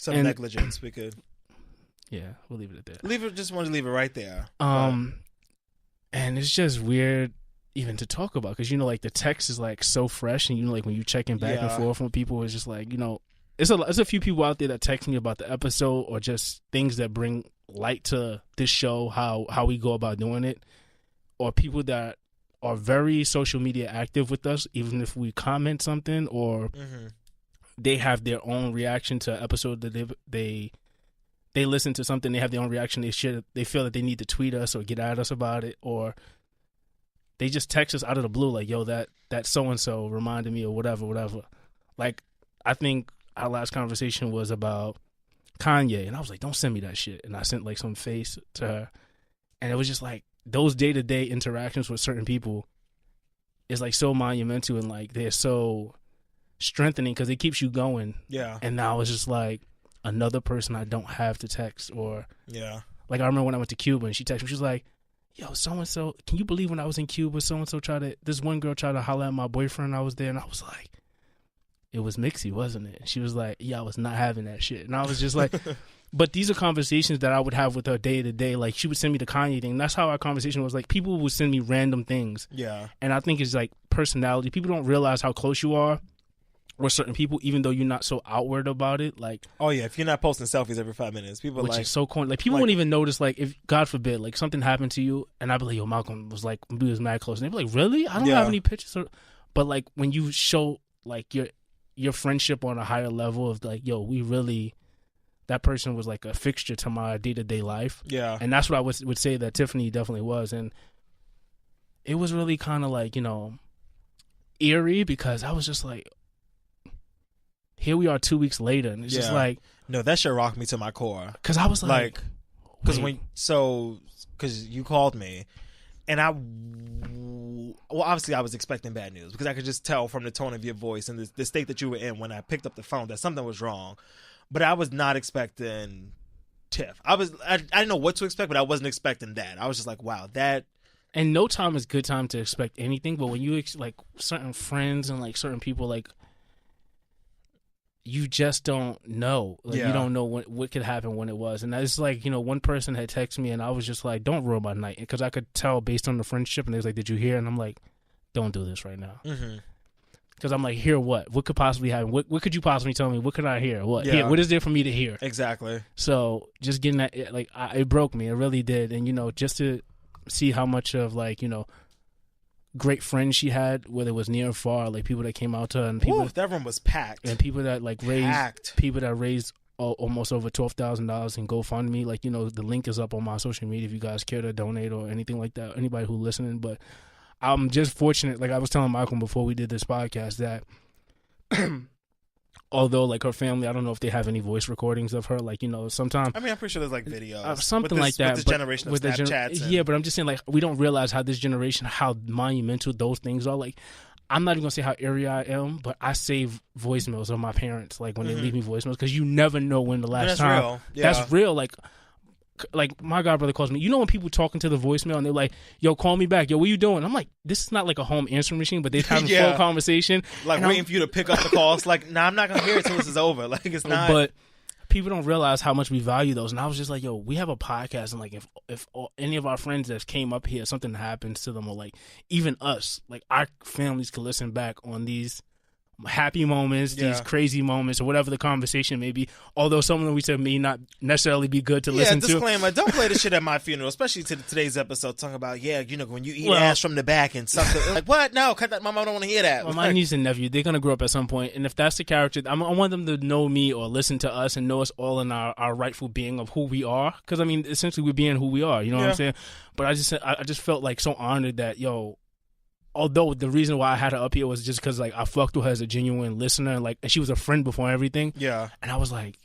some negligence. We could. Yeah, we'll leave it at that. Just want to leave it right there. And it's just weird even to talk about because like the text is like so fresh, and like when you checking back and forth from people, it's just like it's a few people out there that text me about the episode or just things that bring light to this show, how we go about doing it, or people that are very social media active with us, even if we comment something or they have their own reaction to an episode that they listen to something, they have their own reaction, they feel that they need to tweet us or get at us about it, or they just text us out of the blue like, yo, that so-and-so reminded me or whatever. Like, I think our last conversation was about Kanye, and I was like, don't send me that shit. And I sent like some face to her, and it was just like those day-to-day interactions with certain people is like so monumental, and like they're so strengthening because it keeps you going. Yeah. And now it's just like another person I don't have to text, or like I remember when I went to Cuba and she texted me, she was like, yo, so-and-so, can you believe when I was in Cuba, so-and-so this one girl tried to holler at my boyfriend, I was there, and I was like, it was mixy, wasn't it? She was like, yeah, I was not having that shit. And I was just like, but these are conversations that I would have with her day to day. Like, she would send me the Kanye thing. That's how our conversation was. Like, people would send me random things. Yeah. And I think it's like personality. People don't realize how close you are with certain people, even though you're not so outward about it. Like, oh yeah, if you're not posting selfies every 5 minutes, people which is so corny. Like, people won't even notice. Like, if God forbid, like something happened to you, and I'd be like, yo, Malcolm was like, we was mad close, and they'd be like, really? I don't have any pictures. But like when you show like your friendship on a higher level of like, yo, we really, that person was like a fixture to my day-to-day life. Yeah. And that's what I would say that Tiffany definitely was. And it was really kind of like, eerie because I was just like, here we are 2 weeks later, and it's just like, no, that shit rocked me to my core. Because I was like, because because you called me, and obviously I was expecting bad news because I could just tell from the tone of your voice and the state that you were in when I picked up the phone that something was wrong. But I was not expecting Tiff. I didn't know what to expect, but I wasn't expecting that. I was just like, wow, that. And no time is good time to expect anything, but when you like certain friends and like certain people, like, you just don't know. Like, you don't know what could happen when it was. And it's like, one person had texted me, and I was just like, don't ruin my night. Because I could tell based on the friendship, and they was like, did you hear? And I'm like, don't do this right now. Because I'm like, hear what? What could possibly happen? What could you possibly tell me? What could I hear? What? Yeah. What is there for me to hear? Exactly. So just getting that, like, it broke me. It really did. And, just to see how much of, like, great friends she had, whether it was near or far, like people that came out to her, and people that room was packed, and people that like raised almost over $12,000 in GoFundMe. Like, the link is up on my social media if you guys care to donate or anything like that. Anybody who listening, but I'm just fortunate. Like I was telling Malcolm before we did this podcast that although like her family, I don't know if they have any voice recordings of her. Like, sometimes. I mean, I'm pretty sure there's like videos, something like that. With this generation of Snapchats. Yeah, but I'm just saying, like, we don't realize how this generation, how monumental those things are. Like, I'm not even gonna say how airy I am, but I save voicemails of my parents, like when they leave me voicemails, because you never know when the last time. Real. Yeah. That's real. Like my godbrother calls me. When people talking to the voicemail and they're like, yo, call me back. Yo, what you doing? I'm like, this is not like a home answering machine, but they're having full conversation. Like, and waiting for you to pick up the call. It's like, nah, I'm not going to hear it until this is over. Like, it's not. But people don't realize how much we value those. And I was just like, yo, we have a podcast. And like, if any of our friends that came up here, something happens to them, or like even us, like our families can listen back on these happy moments, these crazy moments, or whatever the conversation may be. Although some of them we said may not necessarily be good to listen to. Yeah, disclaimer, don't play this shit at my funeral, especially today's episode talking about, when you eat ass from the back and something. Like, what? No, cut that. Mama don't want to hear that. Well, my niece and nephew, they're going to grow up at some point, and if that's the character, I want them to know me or listen to us and know us all in our rightful being of who we are. Because, I mean, essentially we're being who we are, you know what I'm saying? But I just felt like so honored that, although the reason why I had her up here was just because like I fucked with her as a genuine listener, and she was a friend before everything. Yeah. And I was like,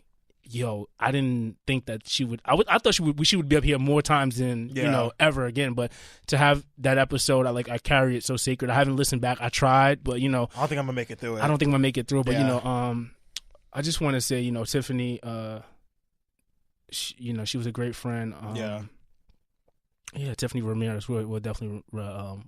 yo, I didn't think that she would. I thought she would be up here more times than ever again. But to have that episode, I carry it so sacred. I haven't listened back. I tried, but I don't think I'm gonna make it through it. I don't think I'm gonna make it through. But I just want to say, Tiffany, she was a great friend. Yeah, Tiffany Ramirez will definitely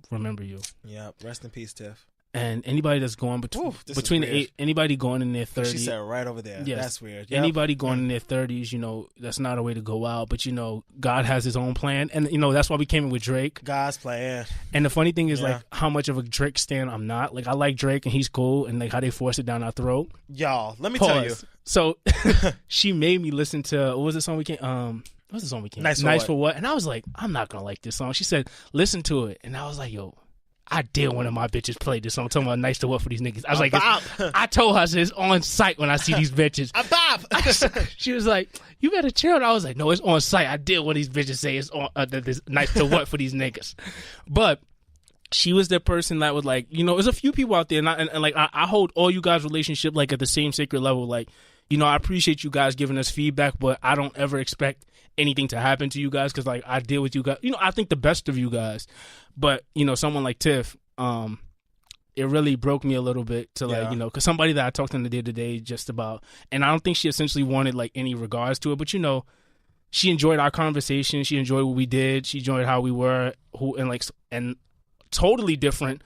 remember you. Yeah, rest in peace, Tiff. And anybody that's going between the age, anybody going in their 30s. She said right over there. Yes. That's weird. Yep. Anybody going in their 30s, you know, that's not a way to go out. But, you know, God has his own plan. And, you know, that's why we came in with Drake. God's plan. And the funny thing is, like, how much of a Drake stan I'm not. Like, I like Drake and he's cool. And, like, how they force it down our throat. Y'all, let me tell you. So, she made me listen to, what was the song we came, what's the song we came? Nice for What? And I was like, I'm not going to like this song. She said, listen to it. And I was like, yo. I dare one of my bitches play this song. I'm talking about Nice to What for these niggas. I was like, I told her, I said, it's on site when I see these bitches. She was like, you better chill. And I was like, no, it's on site. I dare one of these bitches say it's on this Nice to What for these niggas. But she was the person that was like, you know, there's a few people out there, and like I hold all you guys' relationship like at the same sacred level. Like, you know, I appreciate you guys giving us feedback, but I don't ever expect anything to happen to you guys because, like, I deal with you guys. You know, I think the best of you guys. But, you know, someone like Tiff, it really broke me a little bit to, like, you know, because somebody that I talked to the day just about, and I don't think she essentially wanted, like, any regards to it, but, you know, she enjoyed our conversation. She enjoyed what we did. She enjoyed how we were, and totally different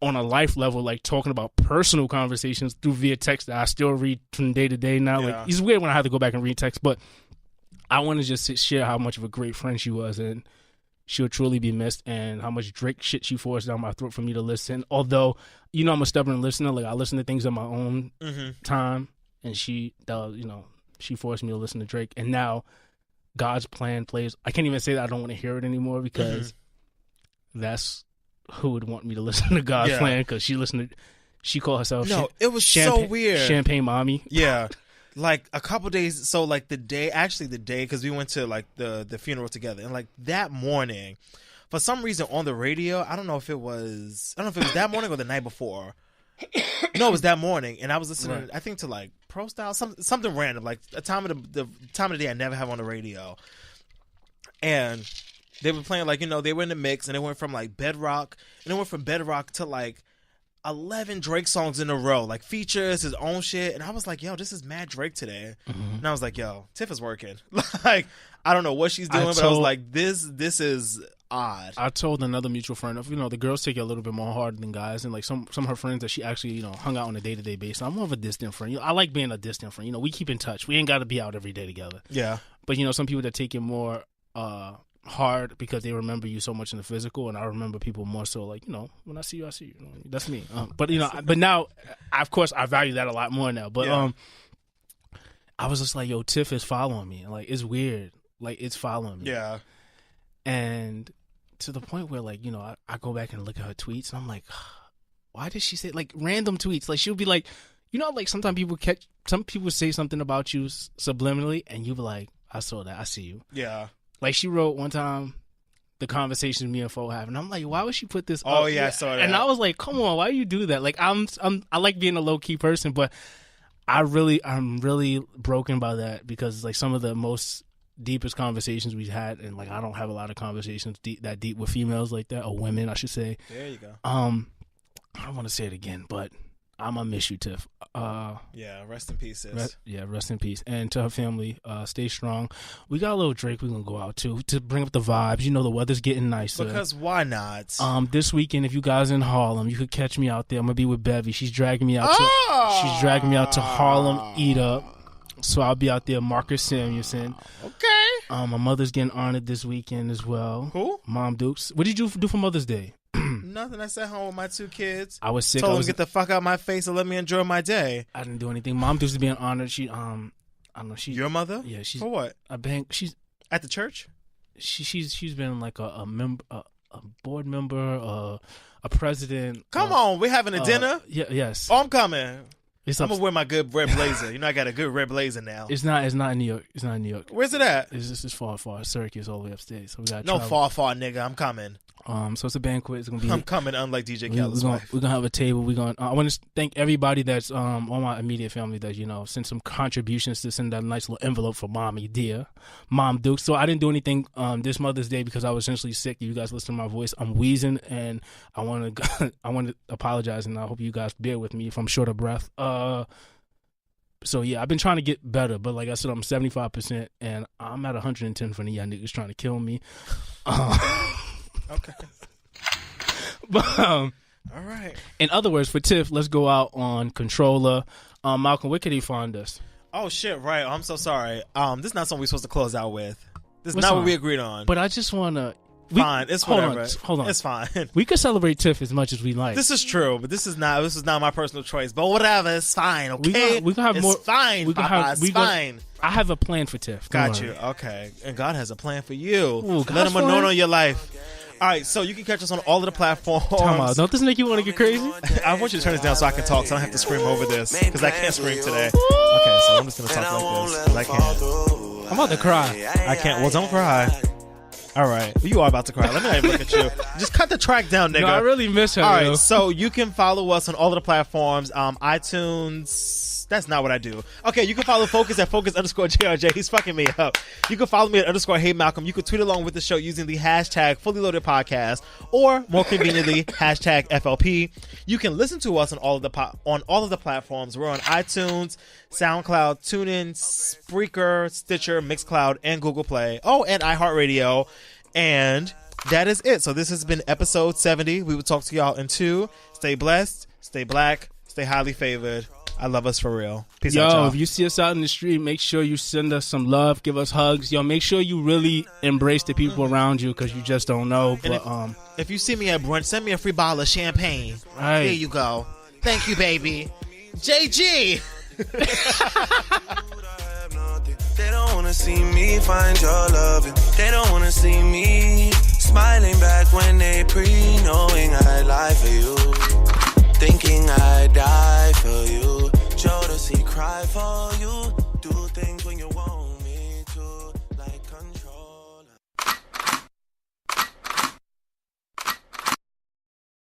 on a life level, like talking about personal conversations through via text that I still read from day to day now. Like, it's weird when I have to go back and read text, but I want to just share how much of a great friend she was, and she'll truly be missed, and how much Drake shit she forced down my throat for me to listen. Although, you know, I'm a stubborn listener. Like, I listen to things on my own time, and she forced me to listen to Drake. And now God's plan plays. I can't even say that I don't want to hear it anymore because that's who would want me to listen to God's plan, because she called herself it was so weird. Champagne Mommy. Yeah. Like a couple days, so like the day, because we went to like the funeral together, and like that morning, for some reason on the radio, I don't know if it was that morning or the night before. No, it was that morning, and I was listening, I think, to like Pro Style, something random, like a time of the time of the day I never have on the radio, and they were playing, like, you know, they were in the mix, and it went from like Bedrock, and it went from Bedrock to like 11 Drake songs in a row, like features, his own shit. And I was like, yo, this is mad Drake today. And I was like, yo, Tiff is working. Like, I don't know what she's doing, but I was like, this is odd. I told another mutual friend of, you know, the girls take it a little bit more hard than guys, and like some of her friends that she actually, you know, hung out on a day-to-day basis. I'm more of a distant friend. You know, I like being a distant friend. You know, we keep in touch. We ain't got to be out every day together. Yeah. But, you know, some people that take it more hard because they remember you so much in the physical, and I remember people more so like, you know, when I see you, I see you. You know, that's me. But, you know, but now, of course, I value that a lot more now. But I was just like, yo, Tiff is following me. Like, it's weird. Like, it's following me. Yeah. And to the point where, like, you know, I go back and look at her tweets, and I'm like, why did she say, like, random tweets? Like, she'll be like, you know, like, sometimes some people say something about you subliminally, and you be like, I saw that, I see you. Yeah. Like, she wrote one time, the conversations me and Fo have, and I'm like, why would she put this Oh, up? yeah, I saw that. And I was like, come on, why do you do that? Like, I like being a low-key person, but I'm really broken by that, because, like, some of the most deepest conversations we've had, and, like, I don't have a lot of conversations that deep with females like that, or women, I should say. There you go. I don't want to say it again, but I'm gonna miss you, Tiff. Yeah, rest in peace, sis. Rest in peace. And to her family, stay strong. We got a little Drake we're gonna go out to bring up the vibes. You know, the weather's getting nicer. Because why not? This weekend, if you guys in Harlem, you could catch me out there. I'm gonna be with Bevy. She's dragging me out to Harlem Eat Up. So I'll be out there. Marcus Samuelson. Okay. My mother's getting honored this weekend as well. Who? Mom Dukes. What did you do for Mother's Day? Nothing. I sat home with my 2 kids. I was sick. Told them to get the fuck out of my face and let me enjoy my day. I didn't do anything. Mom Dukes is being honored. She I don't know. She Your mother? Yeah. She's for what? A bank. She's at the church. She's been like a member, a board member, a president. Come on, we're having a dinner. Yes. Oh, I'm coming. I'm gonna wear my good red blazer. You know, I got a good red blazer now. It's not in New York. It's not in New York. Where's it at? It's far. Syracuse, all the way upstate. So we got far, nigga. I'm coming. So it's a banquet. It's gonna be. I'm coming. Unlike DJ Khaled's wife. We're gonna have a table. I want to thank everybody that's on my immediate family that, you know, sent some contributions to send that nice little envelope for mommy, dear Mom Duke. So I didn't do anything this Mother's Day because I was essentially sick. You guys listen to my voice. I'm wheezing, and I want to apologize, and I hope you guys bear with me if I'm short of breath. So yeah, I've been trying to get better, but like I said, I'm 75%, and I'm at 110 for the young niggas trying to kill me. Okay. But All right. In other words, for Tiff, let's go out on Controller. Malcolm, where can he find us? Oh shit! Right. I'm so sorry. This is not something we're supposed to close out with. This is not what we agreed on. But I just want to. Fine. It's whatever. Hold on. It's fine. We could celebrate Tiff as much as we like. This is true, but this is not my personal choice. But whatever, it's fine. Okay. We can have more. It's fine. It's fine. I have a plan for Tiff. Got you. Okay. And God has a plan for you. Ooh, let him anoint on your life. All right, so you can catch us on all of the platforms. Don't this make you want to get crazy? I want you to turn this down so I can talk, so I don't have to scream over this, because I can't scream today. Okay, so I'm just going to talk like this, because I can't. I'm about to cry. I can't. Well, don't cry. All right. You are about to cry. Let me not even look at you. Just cut the track down, nigga. No, I really miss her. All right, so you can follow us on all of the platforms. iTunes. That's not what I do. Okay, you can follow Focus at Focus_JRJ. He's fucking me up. You can follow me at _Hey Malcolm. You can tweet along with the show using the hashtag Fully Loaded Podcast, or more conveniently, hashtag FLP. You can listen to us on all of the platforms. We're on iTunes, SoundCloud, TuneIn, Spreaker, Stitcher, Mixcloud, and Google Play. Oh, and iHeartRadio. And that is it. So this has been episode 70. We will talk to y'all in 2. Stay blessed, stay black, stay highly favored. I love us for real. Peace out, y'all. If you see us out in the street, make sure you send us some love, give us hugs. Yo, make sure you really embrace the people around you, because you just don't know. But if you see me at brunch, send me a free bottle of champagne. Right. Here you go. Thank you, baby. JG. They don't wanna see me find your loving. They don't wanna see me smiling back when they knowing I lie for you, thinking I die for you. Jodeci cry for you.